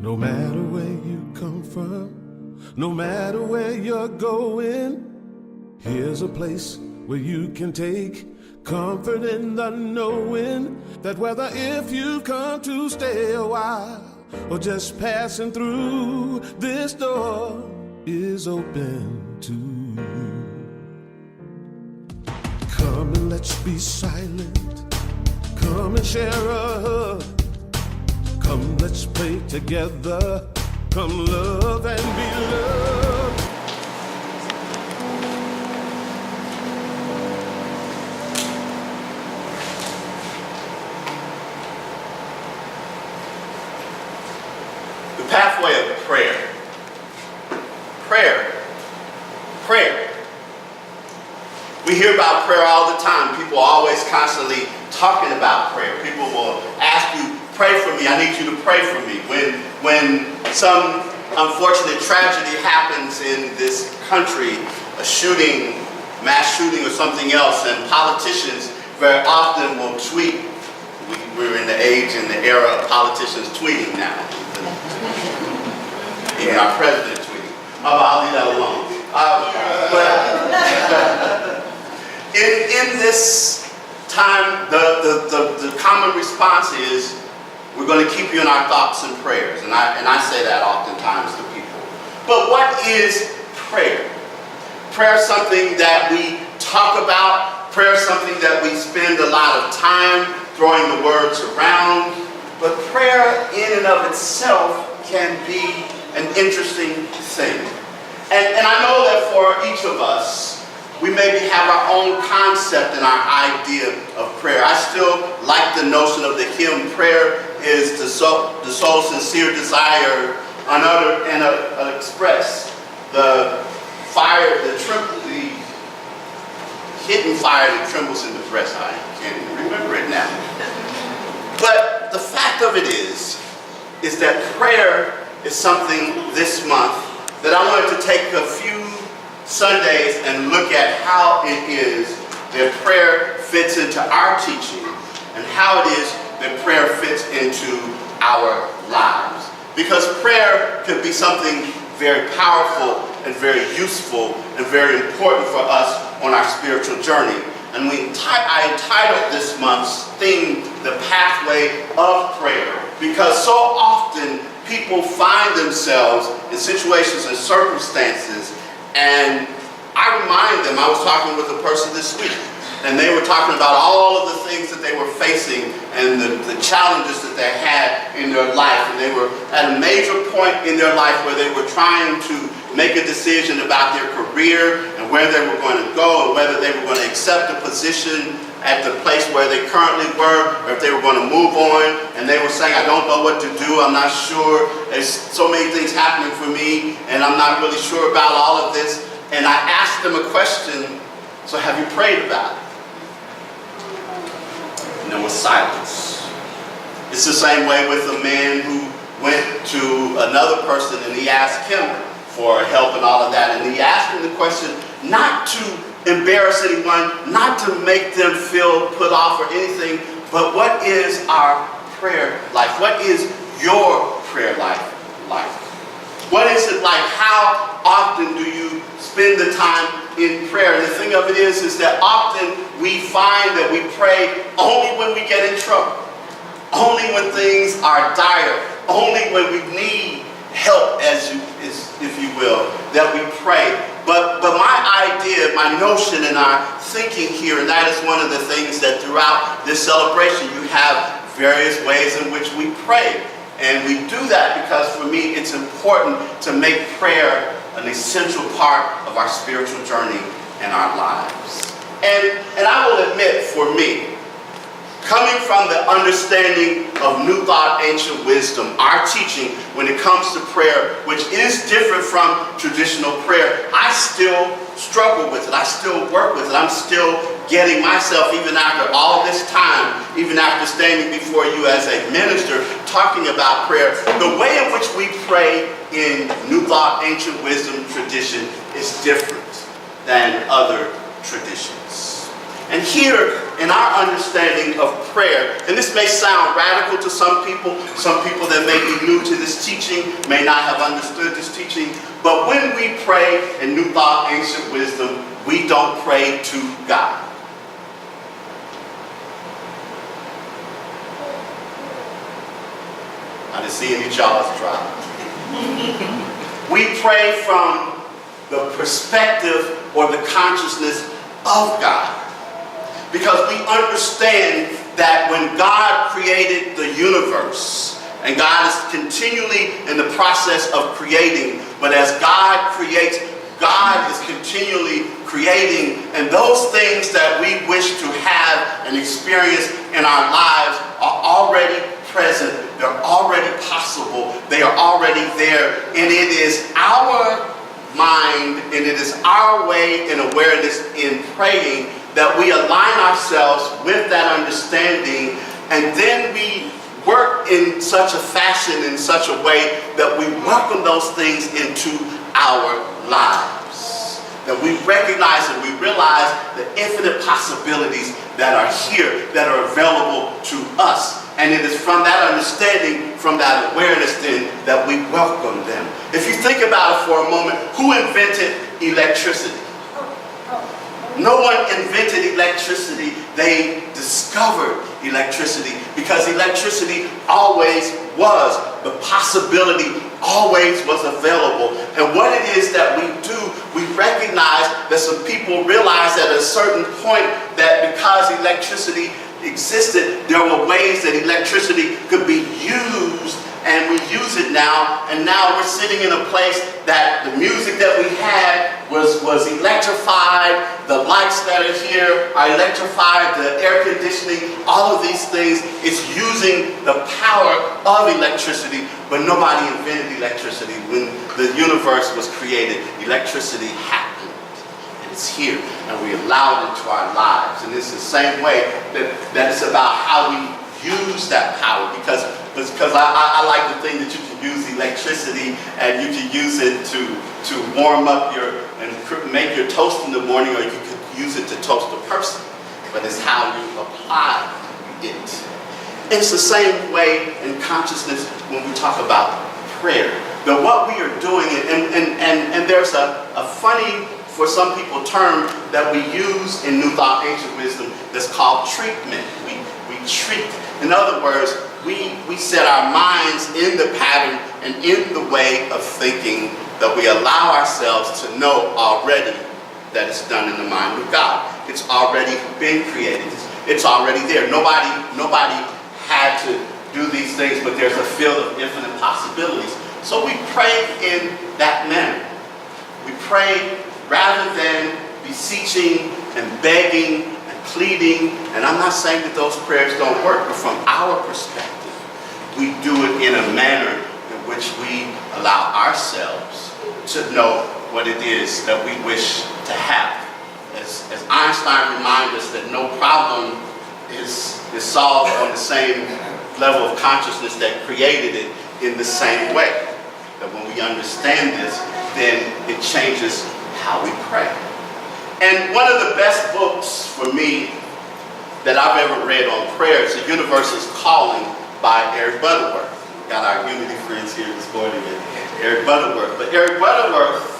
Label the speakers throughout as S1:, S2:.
S1: No matter where you come from, no matter where you're going, here's a place where you can take comfort in the knowing that whether if you've come to stay a while or just passing through, this door is open to you. Come and let's be silent. Come and share a hug. Come, let's pray together. Come, love and be loved.
S2: The pathway of prayer. Prayer. We hear about prayer all the time. People are always constantly talking about prayer. People will ask you, pray for me. I need you to pray for me. When some unfortunate tragedy happens in this country, a shooting, mass shooting or something else, and politicians very often will tweet. We're in the age and the era of politicians tweeting now. Even our president tweeting. I'll leave that alone. In this time, the common response is, we're going to keep you in our thoughts and prayers. And I say that oftentimes to people. But what is prayer? Prayer is something that we talk about. Prayer is something that we spend a lot of time throwing the words around. But prayer in and of itself can be an interesting thing. And I know that for each of us, we maybe have our own concept and our idea of prayer. I still like the notion of the hymn, prayer is the soul's sincere desire unuttered and expressed. The fire, the hidden fire that trembles in the breast. I can't even remember it now. But the fact of it is that prayer is something this month that I wanted to take a few Sundays and look at how it is that prayer fits into our teaching and how it is that prayer fits into our lives. Because prayer could be something very powerful and very useful and very important for us on our spiritual journey. And I entitled this month's theme, The Pathway of Prayer, because so often people find themselves in situations and circumstances, and I remind them, I was talking with a person this week, and they were talking about all of the things that they were facing and the challenges that they had in their life. And they were at a major point in their life where they were trying to make a decision about their career and where they were going to go and whether they were going to accept a position at the place where they currently were or if they were going to move on. And they were saying, I don't know what to do. I'm not sure. There's so many things happening for me and I'm not really sure about all of this. And I asked them a question, so have you prayed about it? And there was silence. It's the same way with a man who went to another person and he asked him for help and all of that. And he asked him the question not to embarrass anyone, not to make them feel put off or anything, but what is our prayer life? What is your prayer life like? What is it like? How often do you spend the time in prayer? And the thing of it is that often we find that we pray only when we get in trouble, only when things are dire, only when we need help, if you will, that we pray. But my idea, my notion and our thinking here, and that is one of the things that throughout this celebration you have various ways in which we pray. And we do that because for me it's important to make prayer an essential part of our spiritual journey and our lives. And I will admit, for me, coming from the understanding of New Thought, Ancient Wisdom, our teaching when it comes to prayer, which is different from traditional prayer, I still struggle with it. I still work with it. I'm still getting myself, even after all this time, even after standing before you as a minister, talking about prayer. The way in which we pray in New Thought, Ancient Wisdom tradition is different than other traditions. And here, in our understanding of prayer, and this may sound radical to some people that may be new to this teaching, may not have understood this teaching, but when we pray in New Thought, Ancient Wisdom, we don't pray to God. I didn't see any jaws drop. We pray from the perspective or the consciousness of God. Because we understand that when God created the universe, and God is continually in the process of creating, but as God creates, God is continually creating, and those things that we wish to have and experience in our lives are already present, they're already possible, they are already there, and it is our mind and it is our way and awareness in praying that we align ourselves with that understanding, and then we work in such a fashion, in such a way that we welcome those things into our lives. That we recognize and we realize the infinite possibilities that are here, that are available to us. And it is from that understanding, from that awareness then, that we welcome them. If you think about it for a moment, who invented electricity? No one invented electricity. They discovered electricity because electricity always was. The possibility always was available. And what it is that we do, we recognize that some people realize at a certain point that because electricity existed, there were ways that electricity could be used, and we use it now, and now we're sitting in a place that the music that we had was electrified, the lights that are here are electrified, the air conditioning, all of these things, it's using the power of electricity, but nobody invented electricity. When the universe was created, electricity happened, and it's here, and we allow it into our lives, and it's the same way that it's about how we use that power, because I like to think that you can use electricity and you can use it to warm up and make your toast in the morning, or you could use it to toast a person. But it's how you apply it. It's the same way in consciousness when we talk about prayer. That what we are doing, and there's a funny, for some people, term that we use in New Thought, Ancient Wisdom that's called treatment. We treat. In other words, we set our minds in the pattern and in the way of thinking that we allow ourselves to know already that it's done in the mind of God. It's already been created. It's already there. Nobody had to do these things, but there's a field of infinite possibilities. So we pray in that manner. We pray rather than beseeching and begging and pleading, and I'm not saying that those prayers don't work, but from our perspective, we do it in a manner in which we allow ourselves to know what it is that we wish to have. As Einstein reminds us that no problem is solved on the same level of consciousness that created it in the same way. That when we understand this, then it changes how we pray. And one of the best books for me that I've ever read on prayer is The Universe is Calling by Eric Butterworth. Got our Unity friends here this morning, Eric Butterworth. But Eric Butterworth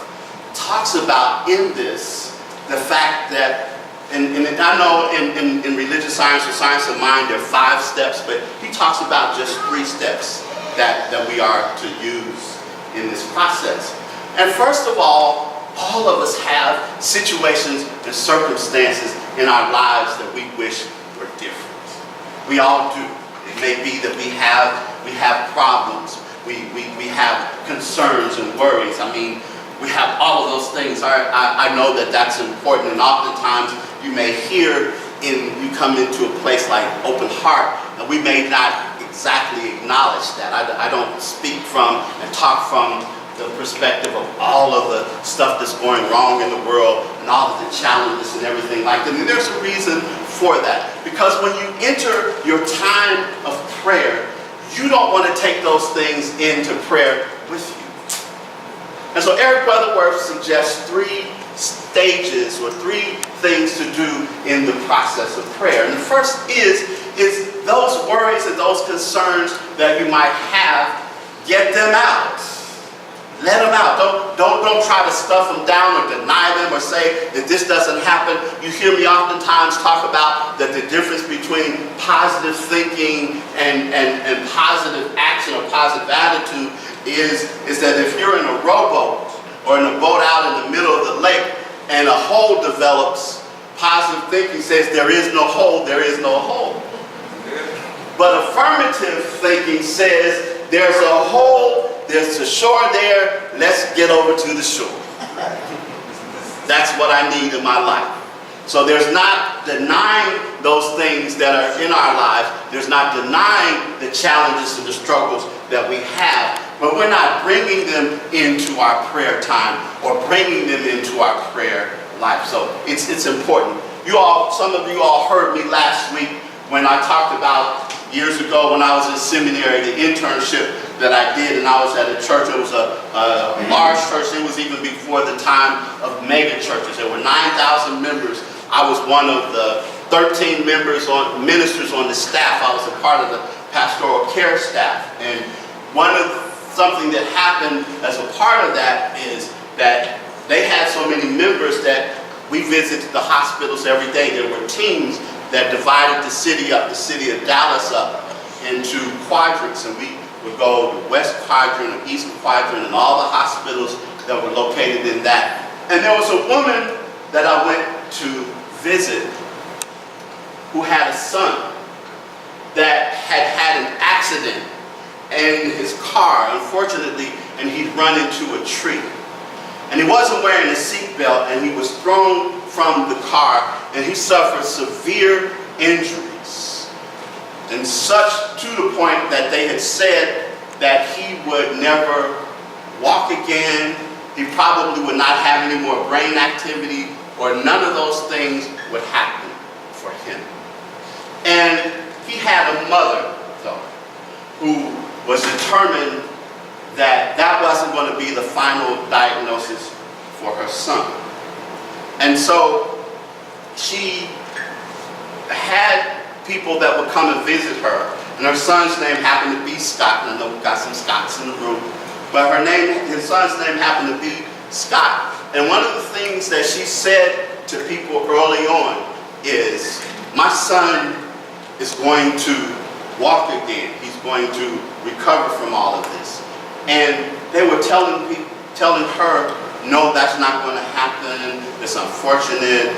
S2: talks about in this the fact that, and I know in religious science or science of mind there are 5 steps, but he talks about just 3 steps that we are to use in this process. And first of all of us have situations and circumstances in our lives that we wish were different. We all do. It may be that we have problems. We have concerns and worries. I mean, we have all of those things. I know that that's important, and oftentimes you may hear you come into a place like Open Heart, and we may not exactly acknowledge that. I don't speak from and talk from the perspective of all of the stuff that's going wrong in the world and all of the challenges and everything like that. And there's a reason for that. Because when you enter your time of prayer, you don't want to take those things into prayer with you. And so Eric Butterworth suggests stages or 3 things to do in the process of prayer. And the first is those worries and those concerns that you might have, get them out. Let them out. Don't try to stuff them down or deny them or say that this doesn't happen. You hear me oftentimes talk about that the difference between positive thinking and positive action or positive attitude is that if you're in a rowboat or in a boat out in the middle of the lake and a hole develops, positive thinking says there is no hole, there is no hole. But affirmative thinking says there's a hole, there's a shore there, let's get over to the shore. That's what I need in my life. So there's not denying those things that are in our lives. There's not denying the challenges and the struggles that we have. But we're not bringing them into our prayer time or bringing them into our prayer life. So it's important. Some of you all heard me last week when I talked about years ago when I was in seminary, the internship that I did, and I was at a church. It was a large church. It was even before the time of mega churches. There were 9,000 members. I was one of the 13 ministers on the staff. I was a part of the pastoral care staff. And something that happened as a part of that is that they had so many members that we visited the hospitals every day. There were teams that divided the city of Dallas up into quadrants, and we would go to West Quadrant, East Quadrant, and all the hospitals that were located in that. And there was a woman that I went to visit who had a son that had an accident in his car, unfortunately, and he'd run into a tree. And he wasn't wearing a seatbelt, and he was thrown from the car, and he suffered severe injuries. And such to the point that they had said that he would never walk again. He probably would not have any more brain activity, or none of those things would happen for him. And he had a mother, though, who was determined that that wasn't going to be the final diagnosis for her son. And so she had people that would come and visit her, and her son's name happened to be Scott. And I know we've got some Scotts in the room, but his son's name happened to be Scott. And one of the things that she said to people early on is, my son is going to walk again. He's going to recover from all of this. And they were telling her, no, that's not going to happen. It's unfortunate.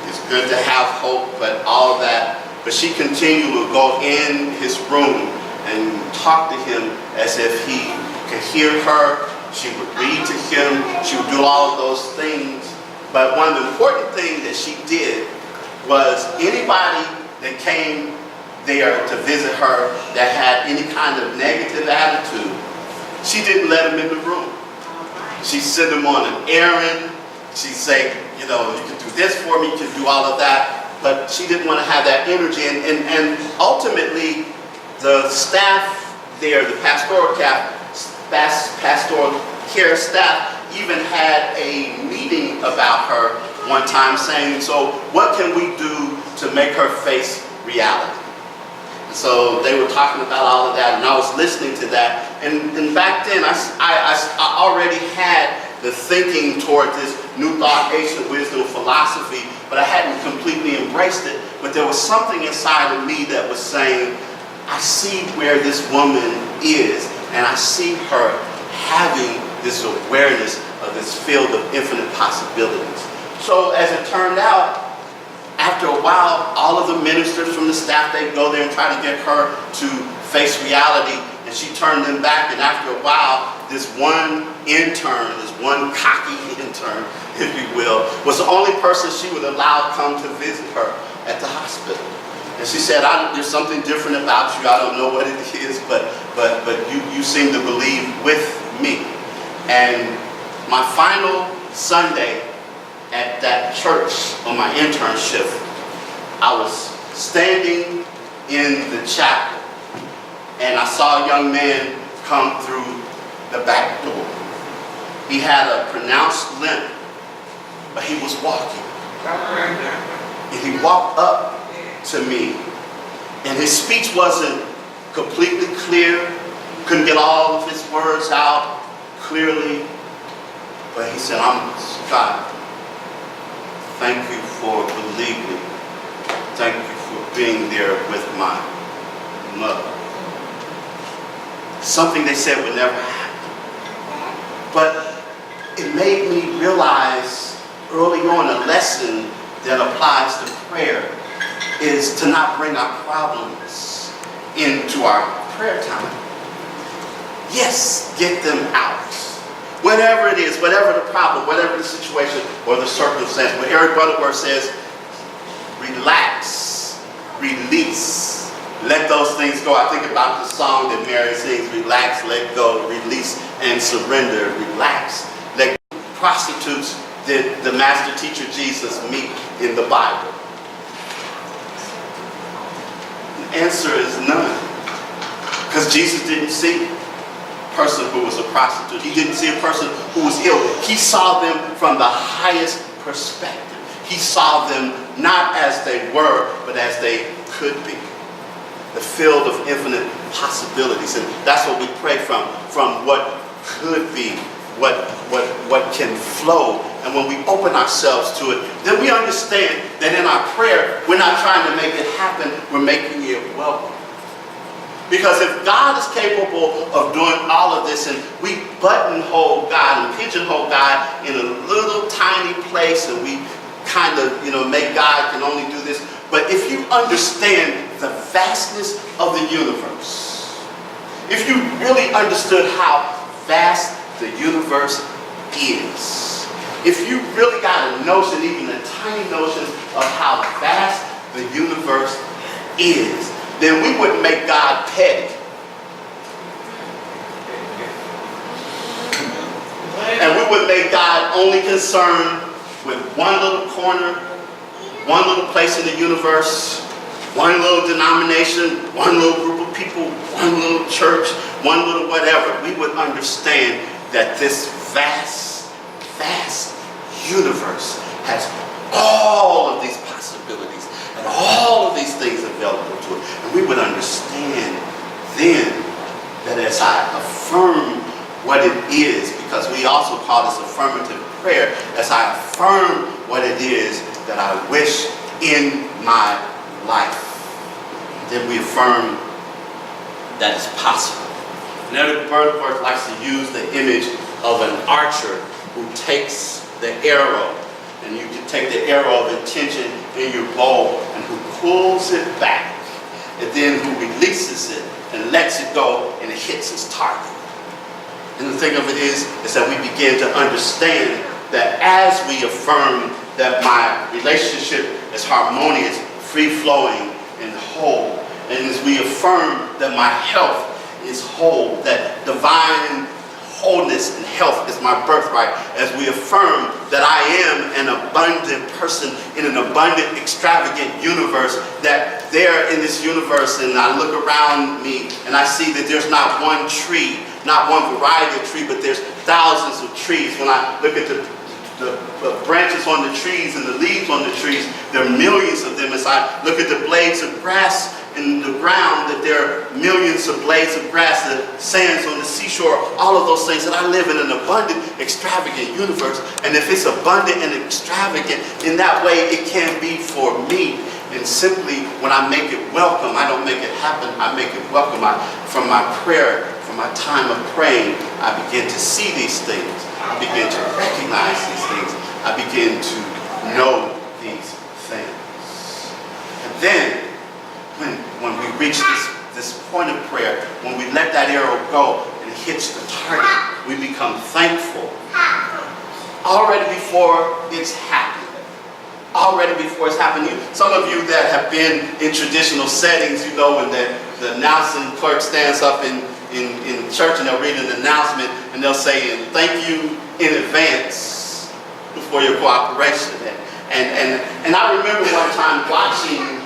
S2: It's good to have hope, but all that. But she continued to go in his room and talk to him as if he could hear her. She would read to him. She would do all of those things. But one of the important things that she did was anybody that came there to visit her that had any kind of negative attitude, she didn't let him in the room. She sent him on an errand. She'd say, you can do this for me, you can do all of that. But she didn't want to have that energy. And ultimately, the staff there, the pastoral care staff, even had a meeting about her one time saying, so what can we do to make her face reality? So they were talking about all of that, and I was listening to that. And back then, I already had the thinking toward this New Thought, Ancient Wisdom philosophy, but I hadn't completely embraced it. But there was something inside of me that was saying, I see where this woman is, and I see her having this awareness of this field of infinite possibilities. So as it turned out, after a while, all of the ministers from the staff, they'd go there and try to get her to face reality, and she turned them back. And after a while, this one intern, this one cocky intern, if you will, was the only person she would allow come to visit her at the hospital. And she said, there's something different about you. I don't know what it is, but you seem to believe with me. And my final Sunday at that church on my internship, I was standing in the chapel, and I saw a young man come through the back door. He had a pronounced limp, but he was walking. And he walked up to me. And his speech wasn't completely clear. Couldn't get all of his words out clearly. But he said, Scott, thank you for believing. Thank you for being there with my mother. Something they said would never happen. But it made me realize early on a lesson that applies to prayer is to not bring our problems into our prayer time. Yes, get them out. Whatever it is, whatever the problem, whatever the situation or the circumstance. But Eric Butterworth says, relax, release, let those things go. I think about the song that Mary sings, relax, let go, release, and surrender. Relax, let go. Prostitutes did the master teacher Jesus meet in the Bible? The answer is none. Because Jesus didn't see a person who was a prostitute. He didn't see a person who was ill. He saw them from the highest perspective. He saw them not as they were, but as they could be. The field of infinite possibilities. And that's what we pray from what could be, what can flow. And when we open ourselves to it, then we understand that in our prayer, we're not trying to make it happen, we're making it welcome. Because if God is capable of doing all of this and we buttonhole God and pigeonhole God in a little tiny place and we kind of, make God can only do this. But if you understand the vastness of the universe, if you really understood how vast the universe is, if you really got a notion, even a tiny notion of how vast the universe is, then we wouldn't make God petty. And we would make God only concerned with one little corner, one little place in the universe, one little denomination, one little group of people, one little church, one little whatever. We would understand that this vast, vast universe has all of these possibilities and all of these things available to it. And we would understand then that as I affirm what it is, because we also call this affirmative prayer, as I affirm what it is that I wish in my life, then we affirm that it's possible. And Eric Butterworth likes to use the image of an archer who takes the arrow, and you can take the arrow of intention in your bow, and who pulls it back, and then who releases it and lets it go, and it hits its target. And the thing of it is that we begin to understand that as we affirm that my relationship is harmonious, free-flowing, and whole, and as we affirm that my health is whole, that divine wholeness and health is my birthright, as we affirm that I am an abundant person in an abundant, extravagant universe, that there in this universe, and I look around me and I see that there's not one tree, not one variety of tree, but there's thousands of trees. When I look at the branches on the trees and the leaves on the trees, there are millions of them. As I look at the blades of grass in the ground, that there are millions of blades of grass, the sands on the seashore, all of those things. And I live in an abundant, extravagant universe. And if it's abundant and extravagant, in that way it can be for me. And simply, when I make it welcome, I don't make it happen, I make it welcome. From my prayer, from my time of praying, I begin to see these things. I begin to recognize these things. I begin to know these things. And then, when we reach this point of prayer, when we let that arrow go and it hits the target, we become thankful. Already before it's happened. Already before it's happened. Some of you that have been in traditional settings, when the announcing clerk stands up in church and they'll read an announcement and they'll say, thank you in advance for your cooperation. And I remember one time watching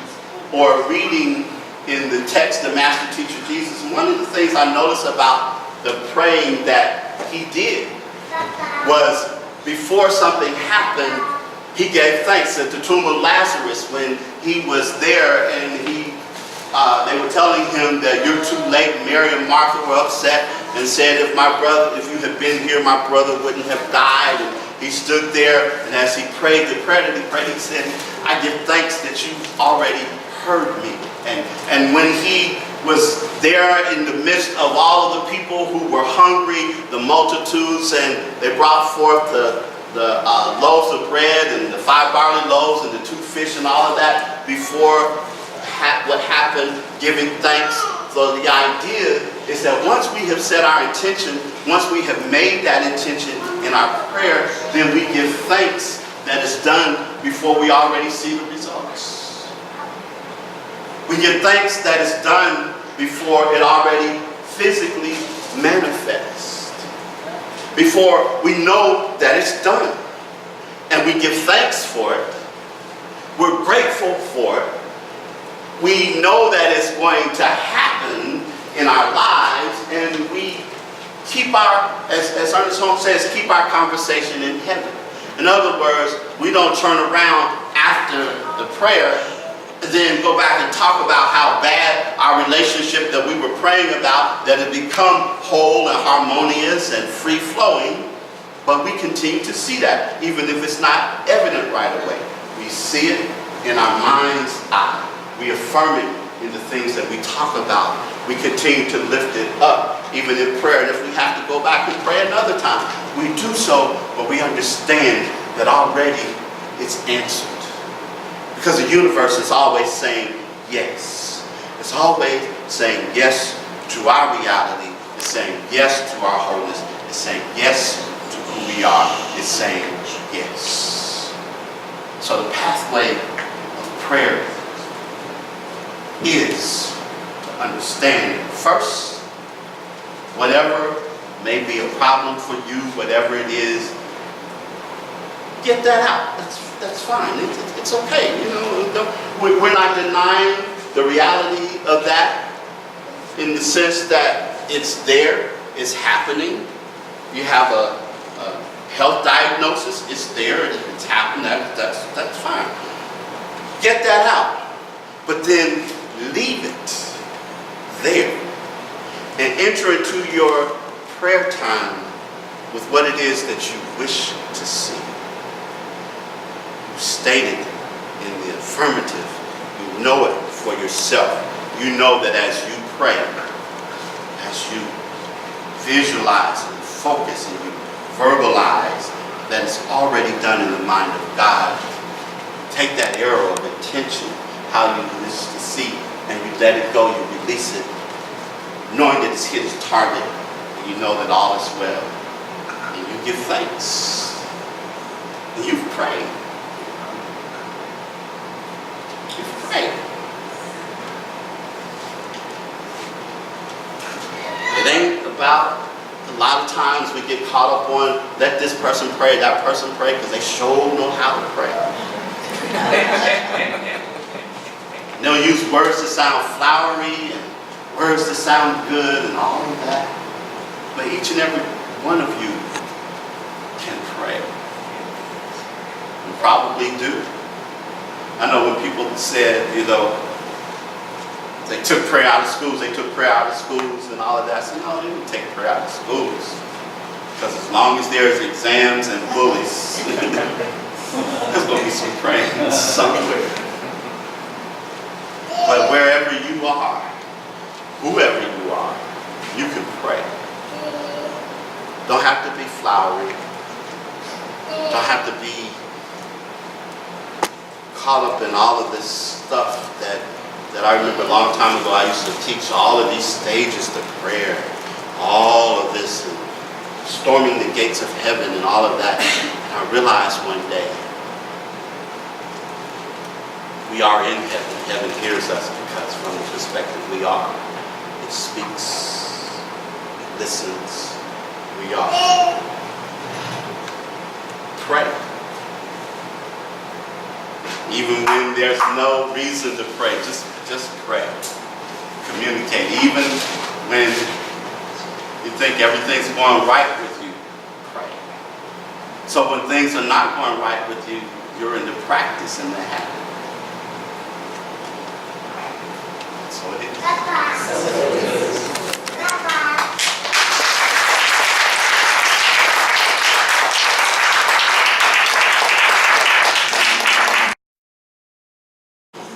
S2: or reading in the text the Master Teacher Jesus, and one of the things I noticed about the praying that he did was before something happened, He gave thanks at the tomb of Lazarus when he was there, and they were telling him that you're too late. Mary and Martha were upset and said, if you had been here, my brother wouldn't have died. And he stood there, and as he prayed the prayer that he prayed, he said, I give thanks that you've already heard me. And when he was there in the midst of all of the people who were hungry, the multitudes, and they brought forth the loaves of bread and the 5 barley loaves and the 2 fish and all of that before what happened, giving thanks. So the idea is that once we have set our intention, once we have made that intention in our prayer, then we give thanks that it's done before we already see the results. We give thanks that it's done before it already physically manifests. Before we know that it's done. And we give thanks for it. We're grateful for it. We know that it's going to happen in our lives, and we keep as Ernest Holmes says, keep our conversation in heaven. In other words, we don't turn around after the prayer and then go back and talk about how bad our relationship that we were praying about, that it become whole and harmonious and free-flowing, but we continue to see that even if it's not evident right away. We see it in our mind's eye. We affirm it in the things that we talk about. We continue to lift it up, even in prayer. And if we have to go back and pray another time, we do so, but we understand that already it's answered. Because the universe is always saying yes. It's always saying yes to our reality. It's saying yes to our wholeness. It's saying yes to who we are. It's saying yes. So the pathway of prayer is to understand first, whatever may be a problem for you, whatever it is, get that out. That's fine. It's okay. You know, we're not denying the reality of that in the sense that it's there, it's happening. You have a health diagnosis, it's there, it's happening. That's fine. Get that out, but then leave it there and enter into your prayer time with what it is that you wish to see. You state it in the affirmative. You know it for yourself. You know that as you pray, as you visualize and focus and you verbalize, that it's already done in the mind of God. Take that arrow of intention, how you wish to see, and you let it go, you release it, knowing that it's hit its target, and you know that all is well. And you give thanks. And you've prayed. You've prayed. It ain't about, a lot of times we get caught up on, let this person pray, that person pray, because they sure know how to pray. They'll use words that sound flowery and words that sound good and all of that. But each and every one of you can pray. You probably do. I know when people said, you know, they took prayer out of schools, and all of that. I said, no, they didn't take prayer out of schools. Because as long as there's exams and bullies, there's going to be some praying somewhere. But wherever you are, whoever you are, you can pray. Don't have to be flowery. Don't have to be caught up in all of this stuff that I remember a long time ago. I used to teach all of these stages to prayer, all of this, and storming the gates of heaven and all of that. And I realized one day, we are in heaven. Heaven hears us because from the perspective we are, it speaks, it listens, we are. Pray. Even when there's no reason to pray, just pray. Communicate. Even when you think everything's going right with you, pray. So when things are not going right with you, you're into practice and the habit. So it is.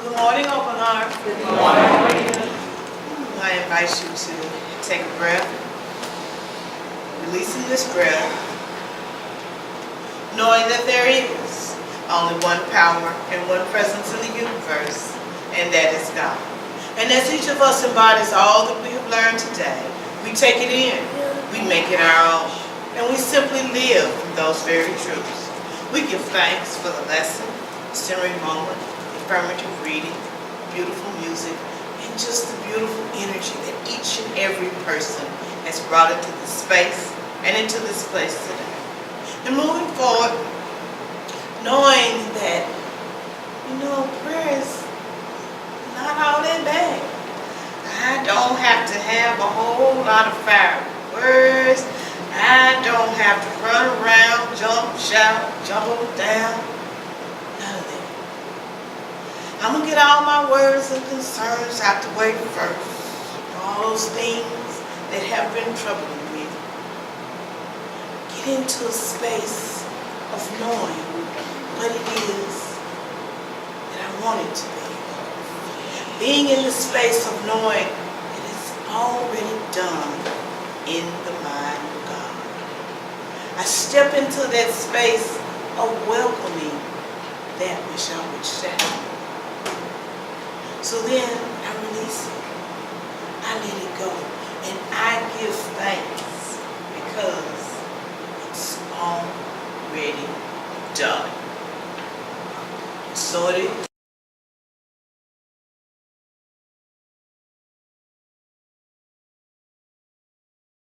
S3: Good morning, Open Heart. Good morning. I invite you to take a breath, releasing this breath, knowing that there is only one power and one presence in the universe, and that is God. And as each of us embodies all that we have learned today, we take it in, we make it our own, and we simply live those very truths. We give thanks for the lesson, centering moment, affirmative reading, beautiful music, and just the beautiful energy that each and every person has brought into this space and into this place today. And moving forward, knowing that, prayer is not all that bad. I don't have to have a whole lot of fire words. I don't have to run around, jump, shout, jump up and down. None of that. I'm going to get all my worries and concerns out the way first. All those things that have been troubling me. Get into a space of knowing what it is that I want it to be. Being in the space of knowing it is already done in the mind of God. I step into that space of welcoming that which I wish to happen. So then I release it. I let it go. And I give thanks because it's already done. So it is.